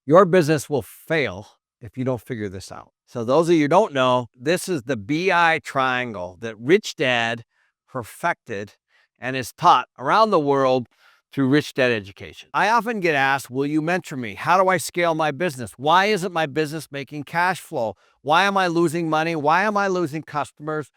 Your business will fail if you don't figure this out. So those of you who don't know, this is the BI triangle that Rich Dad perfected and is taught around the world through Rich Dad Education. I often get asked, will you mentor me? How do I scale my business? Why isn't my business making cash flow? Why am I losing money? Why am I losing customers?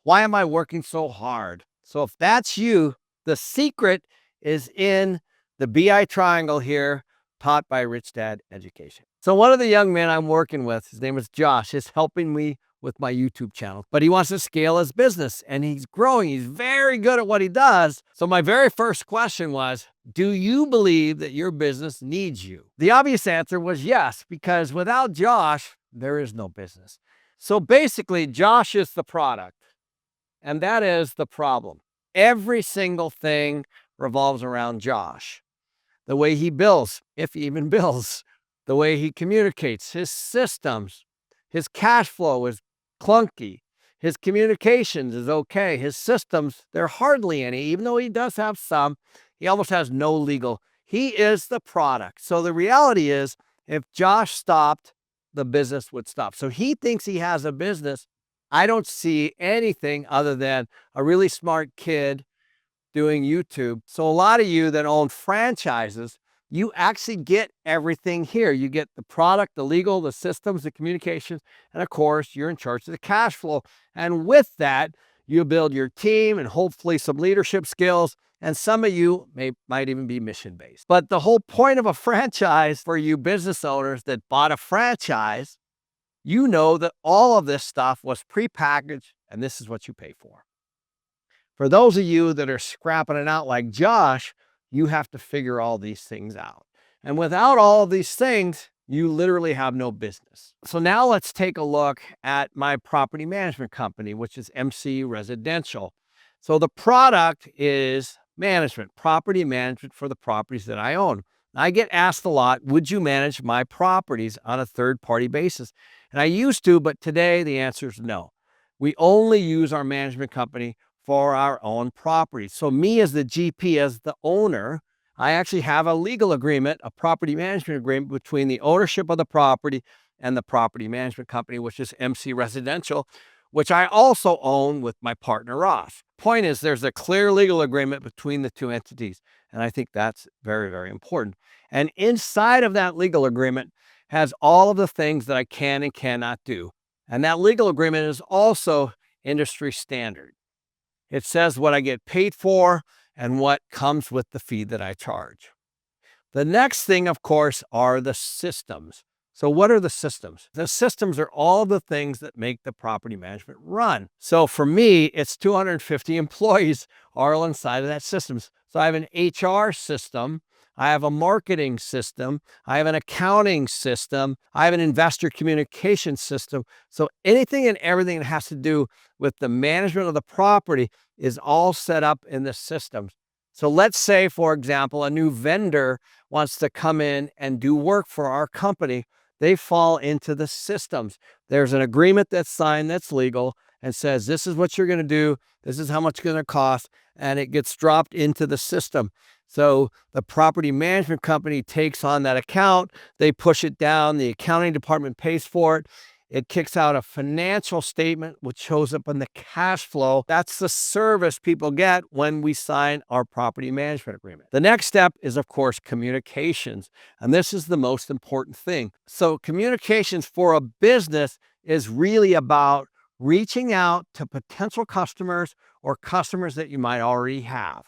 Why am I working so hard? So if that's you, the secret is in the BI triangle here, taught by Rich Dad Education. So one of the young men I'm working with, his name is Josh, is helping me with my YouTube channel, but he wants to scale his business and he's growing. He's very good at what he does. So my very first question was, do you believe that your business needs you? The obvious answer was yes, because without Josh, there is no business. So basically, Josh is the product, and that is the problem. Every single thing revolves around Josh. The way he bills, if he even bills, the way he communicates, his systems, his cash flow is clunky. His communications is okay. His systems, they're hardly any, even though he does have some. He almost has no legal. He is the product. So the reality is, if Josh stopped, the business would stop. So he thinks he has a business. I don't see anything other than a really smart kid doing YouTube. So a lot of you that own franchises, you actually get everything here. You get the product, the legal, the systems, the communications, and of course, you're in charge of the cash flow. And with that, you build your team and hopefully some leadership skills. And some of you might even be mission-based. But the whole point of a franchise for you business owners that bought a franchise, you know that all of this stuff was prepackaged and this is what you pay for. For those of you that are scrapping it out like Josh, you have to figure all these things out. And without all of these things, you literally have no business. So now let's take a look at my property management company, which is MC Residential. So the product is management, property management for the properties that I own. I get asked a lot, would you manage my properties on a third-party basis? And I used to, but today the answer is no. We only use our management company for our own property. So me as the GP, as the owner, I actually have a legal agreement, a property management agreement between the ownership of the property and the property management company, which is MC Residential, which I also own with my partner, Ross. Point is, there's a clear legal agreement between the two entities. And I think that's very, very important. And inside of that legal agreement has all of the things that I can and cannot do. And that legal agreement is also industry standard. It says what I get paid for and what comes with the fee that I charge. The next thing, of course, are the systems. So what are the systems? The systems are all the things that make the property management run. So for me, it's 250 employees all inside of that systems. So I have an HR system, I have a marketing system, I have an accounting system, I have an investor communication system. So anything and everything that has to do with the management of the property is all set up in the systems. So let's say, for example, a new vendor wants to come in and do work for our company. They fall into the systems. There's an agreement that's signed that's legal and says, this is what you're going to do. This is how much it's going to cost. And it gets dropped into the system. So the property management company takes on that account. They push it down. The accounting department pays for it. It kicks out a financial statement, which shows up in the cash flow. That's the service people get when we sign our property management agreement. The next step is, of course, communications. And this is the most important thing. So communications for a business is really about reaching out to potential customers or customers that you might already have.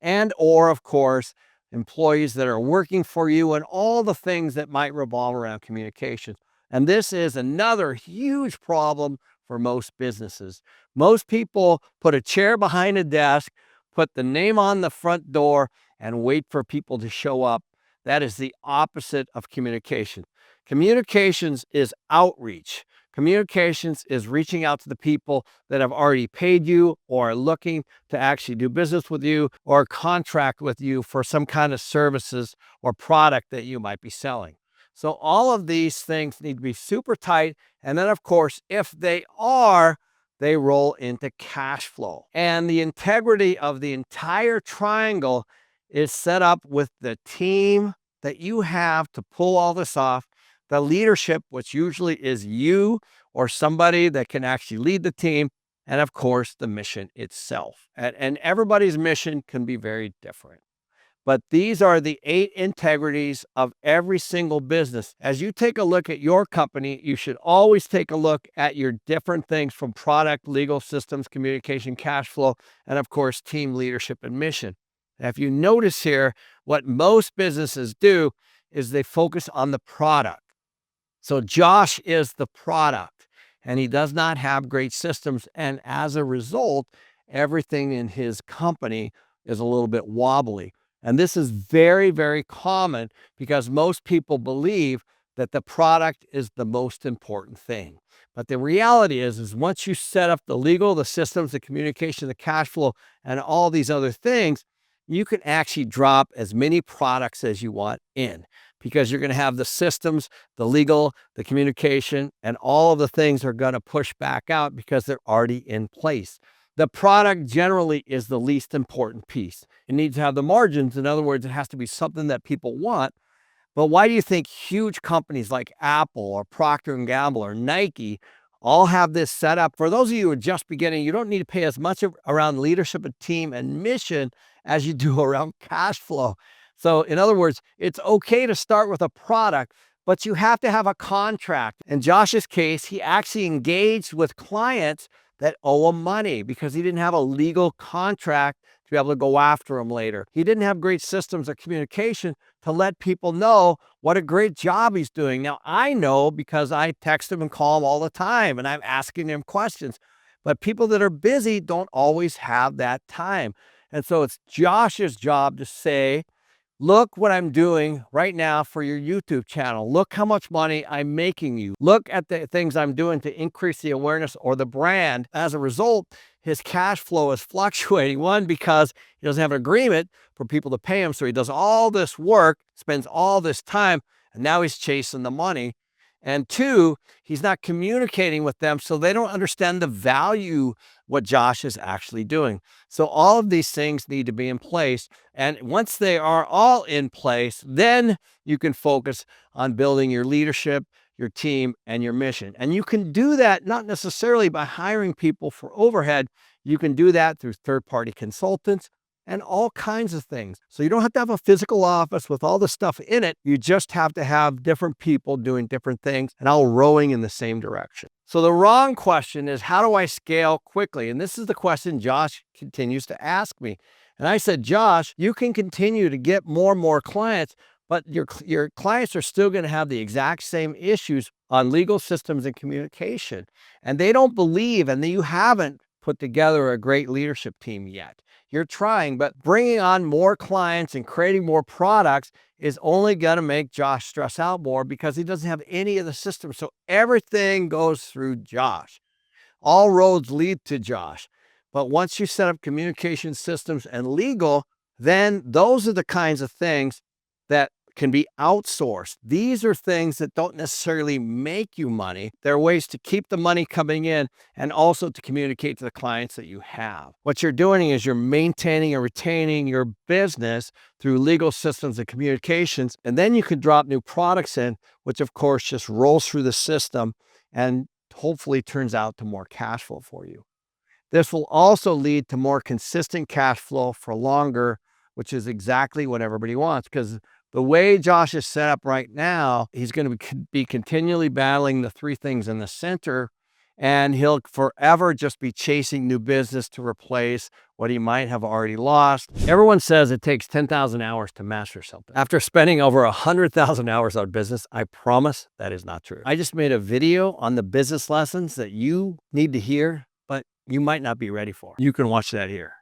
And or, of course, employees that are working for you and all the things that might revolve around communications. And this is another huge problem for most businesses. Most people put a chair behind a desk, put the name on the front door, and wait for people to show up. That is the opposite of communication. Communications is outreach. Communications is reaching out to the people that have already paid you or are looking to actually do business with you or contract with you for some kind of services or product that you might be selling. So all of these things need to be super tight. And then, of course, if they are, they roll into cash flow. And the integrity of the entire triangle is set up with the team, that you have to pull all this off, the leadership, which usually is you or somebody that can actually lead the team, and of course, the mission itself. And everybody's mission can be very different. But these are the 8 integrities of every single business. As you take a look at your company, you should always take a look at your different things from product, legal systems, communication, cash flow, and of course, team leadership and mission. Now, if you notice here, what most businesses do is they focus on the product. So Josh is the product, and he does not have great systems. And as a result, everything in his company is a little bit wobbly. And this is very, very common because most people believe that the product is the most important thing. But the reality is once you set up the legal, the systems, the communication, the cash flow, and all these other things, you can actually drop as many products as you want in because you're going to have the systems, the legal, the communication, and all of the things are going to push back out because they're already in place. The product generally is the least important piece. It needs to have the margins. In other words, it has to be something that people want. But why do you think huge companies like Apple or Procter & Gamble or Nike all have this set up? For those of you who are just beginning, you don't need to pay as much around leadership and team and mission as you do around cash flow. So in other words, it's okay to start with a product, but you have to have a contract. In Josh's case, he actually engaged with clients that owe him money because he didn't have a legal contract to be able to go after them later. He didn't have great systems of communication to let people know what a great job he's doing. Now, I know because I text him and call him all the time and I'm asking him questions, but people that are busy don't always have that time. And so it's Josh's job to say, look what I'm doing right now for your YouTube channel. Look how much money I'm making you. Look at the things I'm doing to increase the awareness or the brand. As a result, his cash flow is fluctuating. One, because he doesn't have an agreement for people to pay him. So he does all this work, spends all this time, and now he's chasing the money. And two, he's not communicating with them, so they don't understand the value what Josh is actually doing. So all of these things need to be in place. And once they are all in place, then you can focus on building your leadership, your team, and your mission. And you can do that not necessarily by hiring people for overhead. You can do that through third-party consultants and all kinds of things. So you don't have to have a physical office with all the stuff in it. You just have to have different people doing different things and all rowing in the same direction. So the wrong question is, how do I scale quickly? And this is the question Josh continues to ask me. And I said, Josh, you can continue to get more and more clients, but your clients are still going to have the exact same issues on legal systems and communication. And they don't believe, and you haven't put together a great leadership team yet. You're trying, but bringing on more clients and creating more products is only going to make Josh stress out more because he doesn't have any of the systems. So everything goes through Josh. All roads lead to Josh. But once you set up communication systems and legal, then those are the kinds of things that can be outsourced. These are things that don't necessarily make you money. They're ways to keep the money coming in and also to communicate to the clients that you have. What you're doing is you're maintaining and retaining your business through legal systems and communications, and then you can drop new products in, which of course just rolls through the system and hopefully turns out to more cash flow for you. This will also lead to more consistent cash flow for longer, which is exactly what everybody wants, because the way Josh is set up right now, he's going to be continually battling the three things in the center, and he'll forever just be chasing new business to replace what he might have already lost. Everyone says it takes 10,000 hours to master something. After spending over 100,000 hours on business, I promise that is not true. I just made a video on the business lessons that you need to hear, but you might not be ready for. You can watch that here.